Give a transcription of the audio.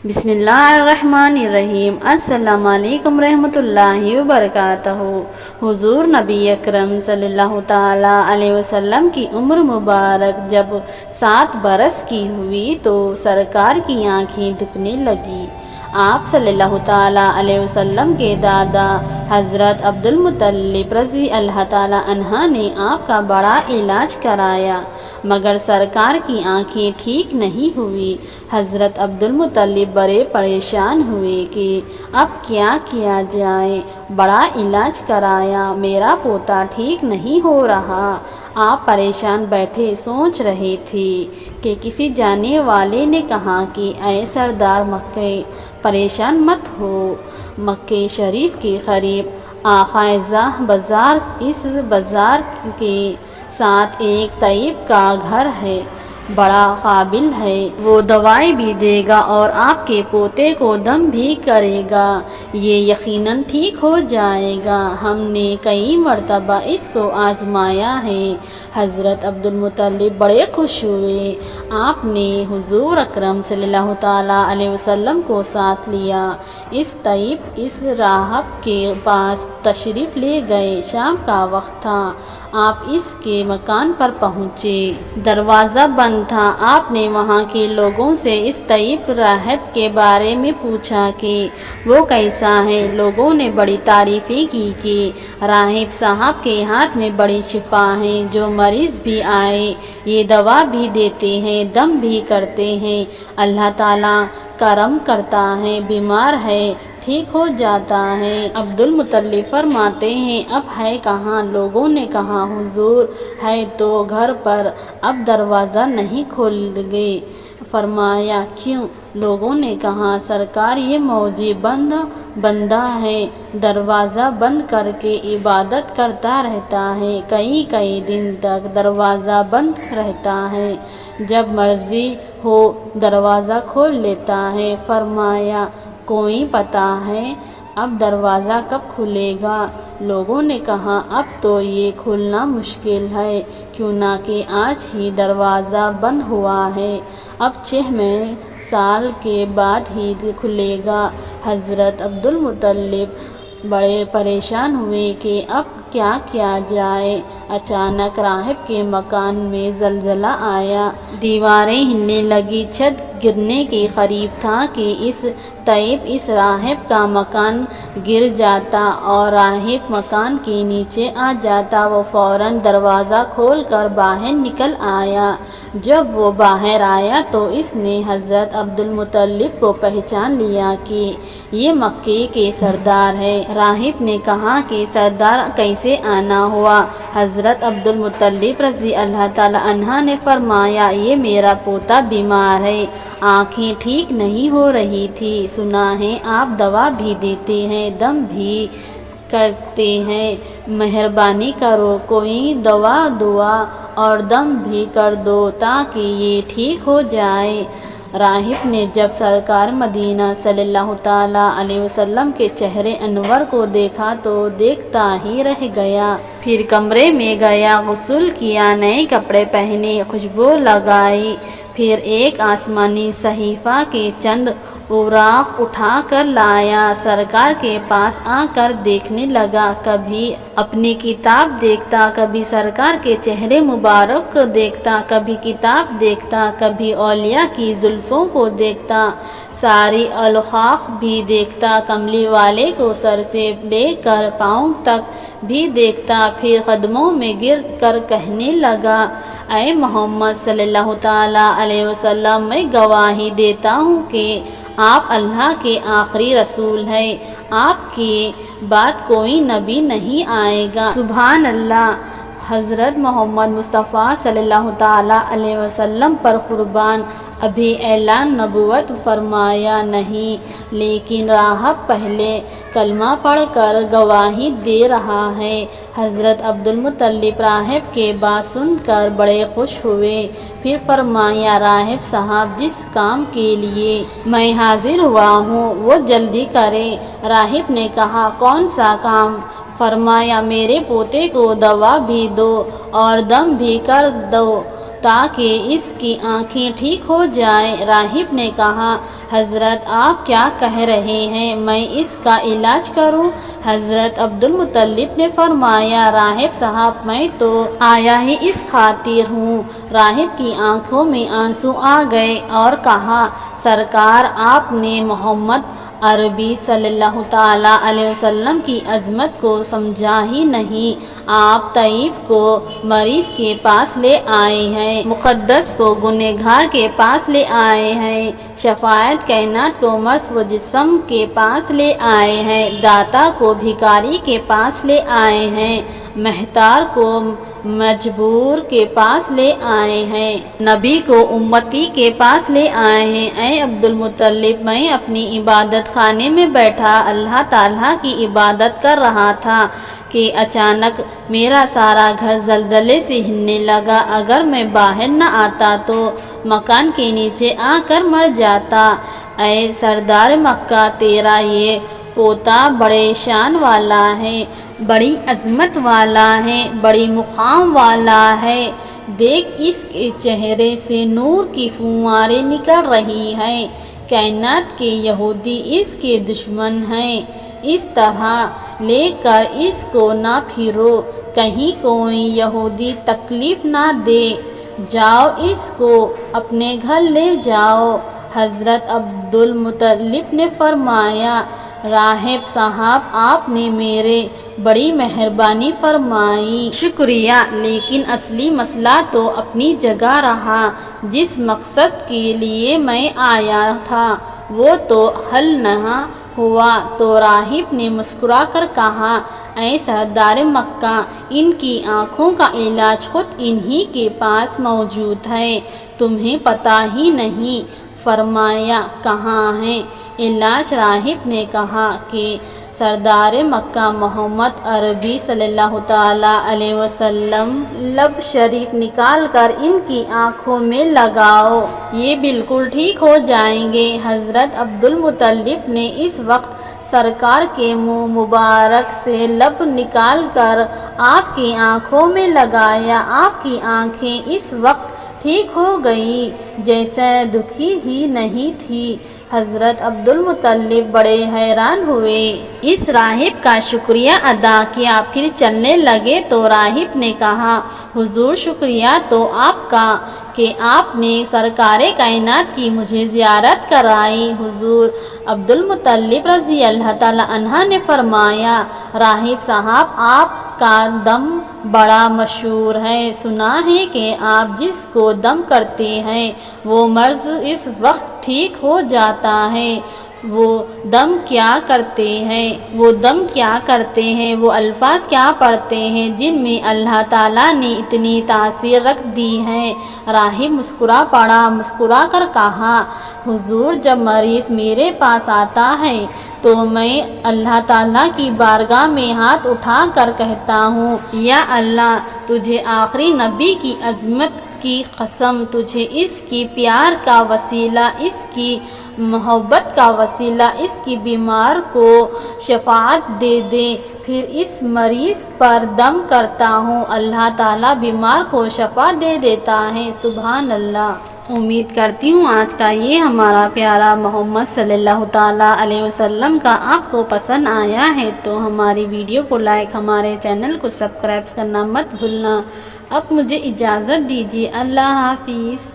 بسم اللہ الرحمن الرحیم۔ السلام علیکم رحمۃ اللہ وبرکاتہ۔ حضور نبی اکرم صلی اللہ تعالی علیہ وسلم کی عمر مبارک جب 7 برس کی ہوئی تو سرکار کی آنکھیں دکھنے لگی۔ آپ صلی اللہ تعالی علیہ وسلم کے دادا حضرت عبدالمطلب رضی اللہ تعالی عنہ نے آپ کا بڑا علاج کرایا مگر سرکار کی آنکھیں ٹھیک نہیں ہوئی۔ حضرت عبدالمطلب بڑے پریشان ہوئے کہ اب کیا کیا جائے، بڑا علاج کرایا، میرا پوتا ٹھیک نہیں ہو رہا۔ آپ پریشان بیٹھے سوچ رہے تھے کہ کسی جانے والے نے کہا کہ اے سردار مکہ، پریشان مت ہو، مکہ شریف کے قریب آخائزہ بازار، اس بازار کے ساتھ ایک طبیب کا گھر ہے، بڑا قابل ہے، وہ دوائی بھی دے گا اور آپ کے پوتے کو دم بھی کرے گا، یہ یقیناً ٹھیک ہو جائے گا۔ ہم نے کئی مرتبہ اس کو آزمایا ہے۔ حضرت عبدالمطلب بڑے خوش ہوئے۔ آپ نے حضور اکرم صلی اللہ تعالی علیہ وسلم کو ساتھ لیا۔ اس طبیب، اس راہب کے پاس تشریف لے گئے۔ شام کا وقت تھا۔ آپ اس کے مکان پر پہنچے۔ دروازہ بند تھا۔ آپ نے وہاں کے لوگوں سے اس طبیب راہب کے بارے میں پوچھا کہ وہ کیسا ہے۔ لوگوں نے بڑی تعریفیں کی کہ راہب صاحب کے ہاتھ میں بڑی شفا ہے، جو مریض بھی آئے یہ دوا بھی دیتے ہیں، دم بھی کرتے ہیں، اللہ تعالیٰ کرم کرتا ہے، بیمار ہے ٹھیک ہو جاتا ہے۔ عبدالمطلب فرماتے ہیں اب ہے کہاں؟ لوگوں نے کہا حضور ہے تو گھر پر، اب دروازہ نہیں کھولیں گے۔ فرمایا کیوں؟ لوگوں نے کہا سرکار یہ موذی بندہ ہے، دروازہ بند کر کے عبادت کرتا رہتا ہے، کئی دن تک دروازہ بند رہتا ہے، جب مرضی ہو دروازہ کھول لیتا ہے۔ فرمایا کوئی پتہ ہے اب دروازہ کب کھلے گا؟ لوگوں نے کہا اب تو یہ کھلنا مشکل ہے، کیوں نہ کہ آج ہی دروازہ بند ہوا ہے، اب 6 سال کے بعد ہی کھلے گا۔ حضرت عبدالمطلب بڑے پریشان ہوئے کہ اب کیا کیا جائے۔ اچانک راہب کے مکان میں زلزلہ آیا، دیواریں ہلنے لگی، چھت گرنے کے قریب تھا کہ اس طبیب، اس راہب کا مکان گر جاتا اور راہب مکان کے نیچے آ جاتا۔ وہ فوراً دروازہ کھول کر باہر نکل آیا۔ جب وہ باہر آیا تو اس نے حضرت عبدالمطلب کو پہچان لیا کہ یہ مکے کے سردار ہے۔ راہب نے کہا کہ سردار کیسے آنا ہوا؟ حضرت عبدالمطلب رضی اللہ تعالی عنہ نے فرمایا یہ میرا پوتا بیمار ہے، آنکھیں ٹھیک نہیں ہو رہی تھی، سنا ہے آپ دوا بھی دیتے ہیں، دم بھی کرتے ہیں، مہربانی کرو کوئی دوا اور دم بھی کر دو تاکہ یہ ٹھیک ہو جائے۔ راہب نے جب سرکار مدینہ صلی اللہ تعالی علیہ وسلم کے چہرے انور کو دیکھا تو دیکھتا ہی رہ گیا۔ پھر کمرے میں گیا، غسل کیا، نئے کپڑے پہنے، خوشبو لگائی، پھر ایک آسمانی صحیفہ کے چند اوراق اٹھا کر لایا، سرکار کے پاس آ کر دیکھنے لگا، کبھی اپنی کتاب دیکھتا، کبھی سرکار کے چہرے مبارک کو دیکھتا، کبھی کتاب دیکھتا، کبھی اولیاء کی زلفوں کو دیکھتا، ساری الخاق بھی دیکھتا، کملی والے کو سر سے لے کر پاؤں تک بھی دیکھتا، پھر قدموں میں گر کر کہنے لگا اے محمد صلی اللہ تعالی علیہ وسلم، میں گواہی دیتا ہوں کہ آپ اللہ کے آخری رسول ہیں، آپ کے بعد کوئی نبی نہیں آئے گا۔ سبحان اللہ۔ حضرت محمد مصطفیٰ صلی اللہ تعالی علیہ وسلم پر قربان، ابھی اعلان نبوت فرمایا نہیں، لیکن راہب پہلے کلمہ پڑھ کر گواہی دے رہا ہے۔ حضرت عبدالمطلب راہب کی بات سن کر بڑے خوش ہوئے۔ پھر فرمایا راہب صاحب جس کام کے لیے میں حاضر ہوا ہوں وہ جلدی کریں۔ راہب نے کہا کون سا کام؟ فرمایا میرے پوتے کو دوا بھی دو اور دم بھی کر دو تاکہ اس کی آنکھیں ٹھیک ہو جائیں۔ راہب نے کہا حضرت آپ کیا کہہ رہے ہیں، میں اس کا علاج کروں؟ حضرت عبدالمطلب نے فرمایا راہب صاحب میں تو آیا ہی اس خاطر ہوں۔ راہب کی آنکھوں میں آنسو آ گئے اور کہا سرکار آپ نے محمد عربی صلی اللہ تعالیٰ علیہ وسلم کی عظمت کو سمجھا ہی نہیں۔ آپ طبیب کو مریض کے پاس لے آئے ہیں، مقدس کو گنہگار کے پاس لے آئے ہیں، شفاعت کائنات کو مرض و جسم کے پاس لے آئے ہیں، داتا کو بھکاری کے پاس لے آئے ہیں، محتار کو مجبور کے پاس لے آئے ہیں، نبی کو امتی کے پاس لے آئے ہیں۔ اے عبدالمطلب میں اپنی عبادت خانے میں بیٹھا اللہ تعالیٰ کی عبادت کر رہا تھا کہ اچانک میرا سارا گھر زلزلے سے ہلنے لگا۔ اگر میں باہر نہ آتا تو مکان کے نیچے آ کر مر جاتا۔ اے سردار مکہ تیرا یہ پوتا بڑے شان والا ہے، بڑی عظمت والا ہے، بڑی مقام والا ہے، دیکھ اس کے چہرے سے نور کی فواریں نکل رہی ہیں، کائنات کے یہودی اس کے دشمن ہیں، اس طرح لے کر اس کو نہ پھرو، کہیں کوئی یہودی تکلیف نہ دے، جاؤ اس کو اپنے گھر لے جاؤ۔ حضرت عبدالمطلب نے فرمایا راہب صاحب آپ نے میرے بڑی مہربانی فرمائی، شکریہ، لیکن اصلی مسئلہ تو اپنی جگہ رہا، جس مقصد کے لیے میں آیا تھا وہ تو حل نہ ہوا۔ تو راہب نے مسکرا کر کہا اے سردار مکہ ان کی آنکھوں کا علاج خود انہی کے پاس موجود ہے، تمہیں پتہ ہی نہیں۔ فرمایا کہاں ہے علاج؟ راہب نے کہا کہ سردار مکہ محمد عربی صلی اللہ تعالیٰ علیہ وسلم لب شریف نکال کر ان کی آنکھوں میں لگاؤ، یہ بالکل ٹھیک ہو جائیں گے۔ حضرت عبدالمطلب نے اس وقت سرکار کے منہ مبارک سے لب نکال کر آپ کی آنکھوں میں لگایا، آپ کی آنکھیں اس وقت ٹھیک ہو گئی جیسے دکھی ہی نہیں تھی۔ حضرت عبدالمطلب بڑے حیران ہوئے، اس راہب کا شکریہ ادا کیا، پھر چلنے لگے تو راہب نے کہا حضور شکریہ تو آپ کا کہ آپ نے سرکار کائنات کی مجھے زیارت کرائی۔ حضور عبدالمطلب رضی اللہ تعالیٰ عنہ نے فرمایا راہب صاحب آپ کا دم بڑا مشہور ہے، سنا ہے کہ آپ جس کو دم کرتے ہیں وہ مرض اس وقت ٹھیک ہو جاتا ہے، وہ دم کیا کرتے ہیں؟ وہ دم کیا کرتے ہیں؟ وہ الفاظ کیا پڑھتے ہیں جن میں اللہ تعالیٰ نے اتنی تاثیر رکھ دی ہے؟ راہب مسکرا پڑا، مسکرا کر کہا حضور جب مریض میرے پاس آتا ہے تو میں اللہ تعالیٰ کی بارگاہ میں ہاتھ اٹھا کر کہتا ہوں یا اللہ تجھے آخری نبی کی عظمت کی قسم، تجھے اس کی پیار کا وسیلہ، اس کی محبت کا وسیلہ اس کی بیمار کو شفاعت دے دے۔ پھر اس مریض پر دم کرتا ہوں، اللہ تعالیٰ بیمار کو شفا دے دیتا ہے۔ سبحان اللہ۔ امید کرتی ہوں آج کا یہ ہمارا پیارا محمد صلی اللہ تعالیٰ علیہ وسلم کا آپ کو پسند آیا ہے، تو ہماری ویڈیو کو لائک، ہمارے چینل کو سبسکرائب کرنا مت بھولنا۔ اب مجھے اجازت دیجیے، اللہ حافظ۔